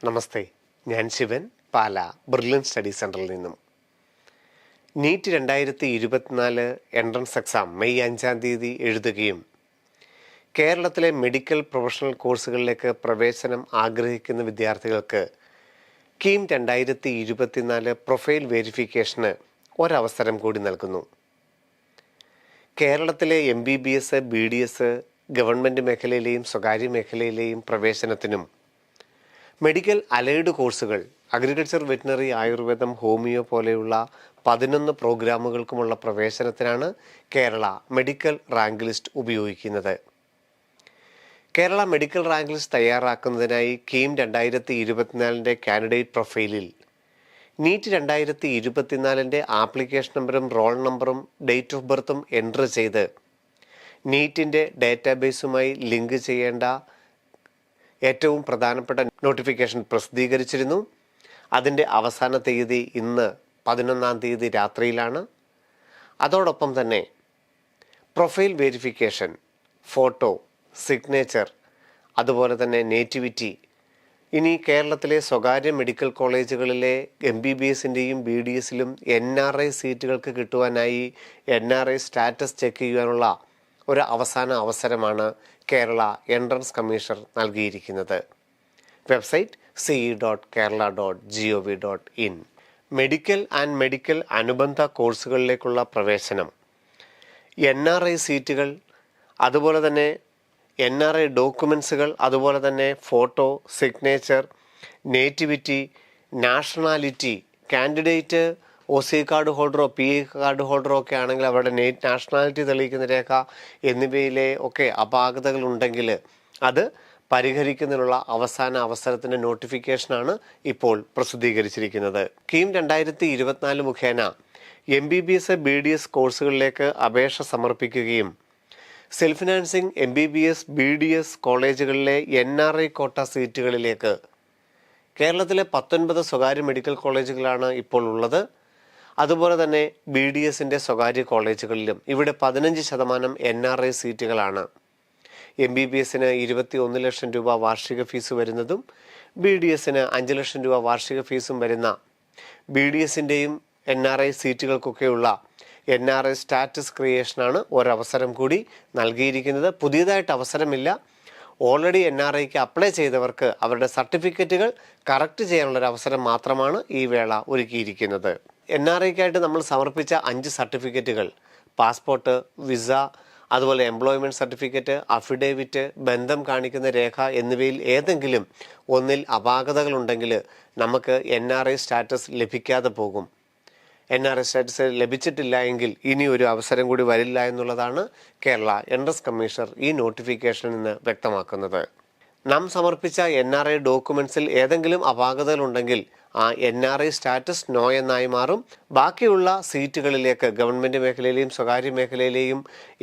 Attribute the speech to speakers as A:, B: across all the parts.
A: നമസ്തേ, ഞാൻ ശിവൻ, പാല brilliant study സെൻറ്ററിൽ നിന്നും. നീറ്റ് 2024 എൻട്രൻസ് എക്സാം മെയ് 5 എഴുതുകയും കേരളത്തിലെ മെഡിക്കൽ പ്രൊഫഷണൽ കോഴ്സുകളിലേക്ക് പ്രവേശനം ആഗ്രഹിക്കുന്ന വിദ്യാർത്ഥികൾക്ക് കീം 2024 പ്രൊഫൈൽ വെരിഫിക്കേഷന് ഒരവസരം കൂടി നൽകുന്നു. കേരളത്തിലെ MBBS, BDS, ഗവൺമെൻറ് മേഖലയിലെയും സ്വകാര്യ മേഖലയിലെയും പ്രവേശനത്തിനും മെഡിക്കൽ അലൈഡ് കോഴ്സുകൾ, അഗ്രികൾച്ചർ, വെറ്റിനറി, ആയുർവേദം, ഹോമിയോ പോലെയുള്ള 11 പ്രോഗ്രാമുകൾക്കുമുള്ള പ്രവേശനത്തിനാണ് കേരള മെഡിക്കൽ റാങ്ക് ലിസ്റ്റ് ഉപയോഗിക്കുന്നത്. കേരള മെഡിക്കൽ റാങ്ക് ലിസ്റ്റ് തയ്യാറാക്കുന്നതിനായി കീം 2024 കാൻഡിഡേറ്റ് പ്രൊഫൈലിൽ നീറ്റ് 2024 ആപ്ലിക്കേഷൻ നമ്പറും റോൾ നമ്പറും ഡേറ്റ് ഓഫ് ബർത്തും എൻറ്റർ ചെയ്ത് നീറ്റിൻ്റെ ഡാറ്റാബേസുമായി ലിങ്ക് ചെയ്യേണ്ട ഏറ്റവും പ്രധാനപ്പെട്ട നോട്ടിഫിക്കേഷൻ പ്രസിദ്ധീകരിച്ചിരുന്നു. അതിൻ്റെ അവസാന തീയതി ഇന്ന് 11 രാത്രിയിലാണ്. അതോടൊപ്പം തന്നെ പ്രൊഫൈൽ വെരിഫിക്കേഷൻ, ഫോട്ടോ, സിഗ്നേച്ചർ, അതുപോലെ തന്നെ നേറ്റിവിറ്റി, ഇനി കേരളത്തിലെ സ്വകാര്യ മെഡിക്കൽ കോളേജുകളിലെ MBBSൻ്റെയും BDSലും NRI സീറ്റുകൾക്ക് കിട്ടുവാനായി NRI സ്റ്റാറ്റസ് ചെക്ക് ചെയ്യാനുള്ള ഒരു അവസരമാണ് കേരള എൻട്രൻസ് കമ്മീഷണർ നൽകിയിരിക്കുന്നത്. Website ce.kerala.gov.in. Medical and medical അനുബന്ധ കോഴ്സുകളിലേക്കുള്ള പ്രവേശനം, NRI സീറ്റുകൾ, അതുപോലെ തന്നെ NRI ഡോക്യുമെൻസുകൾ, അതുപോലെ തന്നെ photo, signature, nativity, nationality, candidate OC card ഹോൾഡറോ PA കാർഡ് ഹോൾഡറോ ഒക്കെ ആണെങ്കിൽ അവരുടെ നാഷണാലിറ്റി തെളിയിക്കുന്ന രേഖ എന്നിവയിലെ ഒക്കെ അപാകതകൾ ഉണ്ടെങ്കിൽ അത് പരിഹരിക്കുന്നതിനുള്ള അവസരത്തിൻ്റെ നോട്ടിഫിക്കേഷനാണ് ഇപ്പോൾ പ്രസിദ്ധീകരിച്ചിരിക്കുന്നത്. കീം 2024 മുഖേന MBBS, BDS കോഴ്സുകളിലേക്ക് അപേക്ഷ സമർപ്പിക്കുകയും സെൽഫ് ഫിനാൻസിങ് MBBS, BDS കോളേജുകളിലെ NRI കോട്ട സീറ്റുകളിലേക്ക് കേരളത്തിലെ 19 സ്വകാര്യ മെഡിക്കൽ കോളേജുകളാണ് ഇപ്പോൾ ഉള്ളത്. അതുപോലെ തന്നെ BDSൻ്റെ സ്വകാര്യ കോളേജുകളിലും ഇവിടെ 15% NRI സീറ്റുകളാണ്. MBBSന് 21 ലക്ഷം രൂപ വാർഷിക ഫീസ് വരുന്നതും BDSന് 5 ലക്ഷം രൂപ വാർഷിക ഫീസും വരുന്ന BDSൻ്റെയും NRI സീറ്റുകൾക്കൊക്കെയുള്ള NRI സ്റ്റാറ്റസ് ക്രിയേഷനാണ് ഒരവസരം കൂടി നൽകിയിരിക്കുന്നത്. പുതിയതായിട്ട് അവസരമില്ല. ഓൾറെഡി NRIക്ക് അപ്ലൈ ചെയ്തവർക്ക് അവരുടെ സർട്ടിഫിക്കറ്റുകൾ കറക്റ്റ് ചെയ്യാനുള്ളൊരു അവസരം മാത്രമാണ് ഈ വേള ഒരുക്കിയിരിക്കുന്നത്. NRIക്കായിട്ട് നമ്മൾ സമർപ്പിച്ച 5 സർട്ടിഫിക്കറ്റുകൾ, പാസ്പോർട്ട്, വിസ, അതുപോലെ എംപ്ലോയ്മെൻറ്റ് സർട്ടിഫിക്കറ്റ്, അഫിഡേവിറ്റ്, ബന്ധം കാണിക്കുന്ന രേഖ എന്നിവയിൽ ഏതെങ്കിലും ഒന്നിൽ അപാകതകളുണ്ടെങ്കിൽ നമുക്ക് NRI സ്റ്റാറ്റസ് ലഭിക്കാതെ പോകും. NRI സ്റ്റാറ്റസ് ലഭിച്ചിട്ടില്ല എങ്കിൽ ഇനി ഒരു അവസരം കൂടി വരില്ല എന്നുള്ളതാണ് കേരള എൻട്രൻസ് കമ്മീഷണർ ഈ നോട്ടിഫിക്കേഷനിൽ നിന്ന് വ്യക്തമാക്കുന്നത്. നാം സമർപ്പിച്ച NRI ഡോക്യുമെൻറ്റ്സിൽ ഏതെങ്കിലും അപാകതകളുണ്ടെങ്കിൽ ആ NRI സ്റ്റാറ്റസ് നോ എന്നായി മാറും. ബാക്കിയുള്ള സീറ്റുകളിലേക്ക്, ഗവൺമെൻറ് മേഖലയിലെയും സ്വകാര്യ മേഖലയിലെയും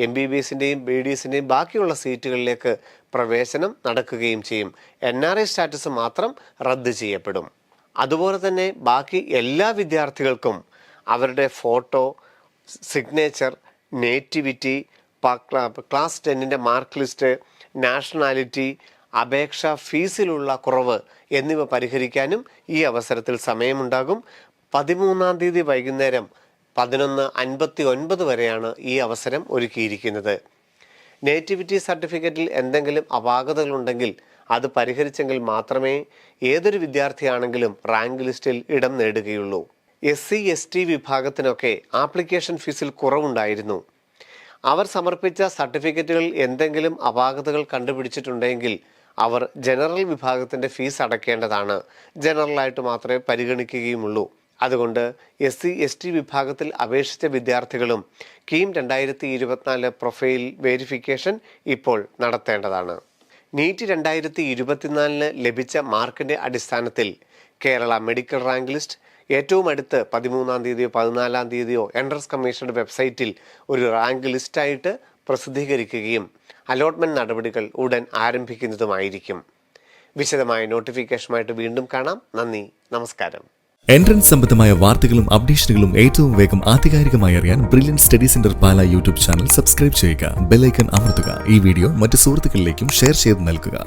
A: MBBSൻ്റെയും BDSൻ്റെയും ബാക്കിയുള്ള സീറ്റുകളിലേക്ക് പ്രവേശനം നടക്കുകയും ചെയ്യും. NRI സ്റ്റാറ്റസ് മാത്രം റദ്ദ് ചെയ്യപ്പെടും. അതുപോലെ തന്നെ ബാക്കി എല്ലാ വിദ്യാർത്ഥികൾക്കും അവരുടെ ഫോട്ടോ, സിഗ്നേച്ചർ, നേറ്റിവിറ്റി, ക്ലാസ് 10ൻ്റെ മാർക്ക് ലിസ്റ്റ്, നാഷണാലിറ്റി, അപേക്ഷ ഫീസിലുള്ള കുറവ് എന്നിവ പരിഹരിക്കാനും ഈ അവസരത്തിൽ സമയമുണ്ടാകും. 13 വൈകുന്നേരം 11:59 വരെയാണ് ഈ അവസരം ഒരുക്കിയിരിക്കുന്നത്. നേറ്റിവിറ്റി സർട്ടിഫിക്കറ്റിൽ എന്തെങ്കിലും അപാകതകളുണ്ടെങ്കിൽ അത് പരിഹരിച്ചെങ്കിൽ മാത്രമേ ഏതൊരു വിദ്യാർത്ഥിയാണെങ്കിലും റാങ്ക് ലിസ്റ്റിൽ ഇടം നേടുകയുള്ളൂ. SC, ST വിഭാഗത്തിനൊക്കെ ആപ്ലിക്കേഷൻ ഫീസിൽ കുറവുണ്ടായിരുന്നു. അവർ സമർപ്പിച്ച സർട്ടിഫിക്കറ്റുകളിൽ എന്തെങ്കിലും അപാകതകൾ കണ്ടുപിടിച്ചിട്ടുണ്ടെങ്കിൽ അവർ ജനറൽ വിഭാഗത്തിൻ്റെ ഫീസ് അടയ്ക്കേണ്ടതാണ്. ജനറലായിട്ട് മാത്രമേ പരിഗണിക്കുകയുമുള്ളൂ. അതുകൊണ്ട് SC, ST വിഭാഗത്തിൽ അപേക്ഷിച്ച വിദ്യാർത്ഥികളും കീം 2024 പ്രൊഫൈൽ വെരിഫിക്കേഷൻ ഇപ്പോൾ നടത്തേണ്ടതാണ്. നീറ്റ് 2024 ലഭിച്ച മാർക്കിൻ്റെ അടിസ്ഥാനത്തിൽ കേരള മെഡിക്കൽ റാങ്ക് ലിസ്റ്റ് ഏറ്റവും അടുത്ത് 13 14 എൻട്രൻസ് കമ്മീഷന്റെ വെബ്സൈറ്റിൽ ഒരു റാങ്ക് ലിസ്റ്റായിട്ട് പ്രസിദ്ധീകരിക്കുകയും അലോട്ട്മെൻറ്റ് നടപടികൾ ഉടൻ ആരംഭിക്കുന്നതുമായിരിക്കും. വിശദമായ നോട്ടിഫിക്കേഷനുമായിട്ട് വീണ്ടും കാണാം. നന്ദി, നമസ്കാരം.
B: എൻട്രൻസ് സംബന്ധമായ വാർത്തകളും അപ്ഡേഷനുകളും ഏറ്റവും വേഗം ആധികാരികമായി അറിയാൻ ബ്രില്യൻ സ്റ്റഡി സെന്റർ പാല യൂട്യൂബ് ചാനൽ സബ്സ്ക്രൈബ് ചെയ്യുക. ബെൽ ഐക്കൺ അമർത്തുക. ഈ വീഡിയോ മറ്റു സുഹൃത്തുക്കളിലേക്കും ഷെയർ ചെയ്ത് നൽകുക.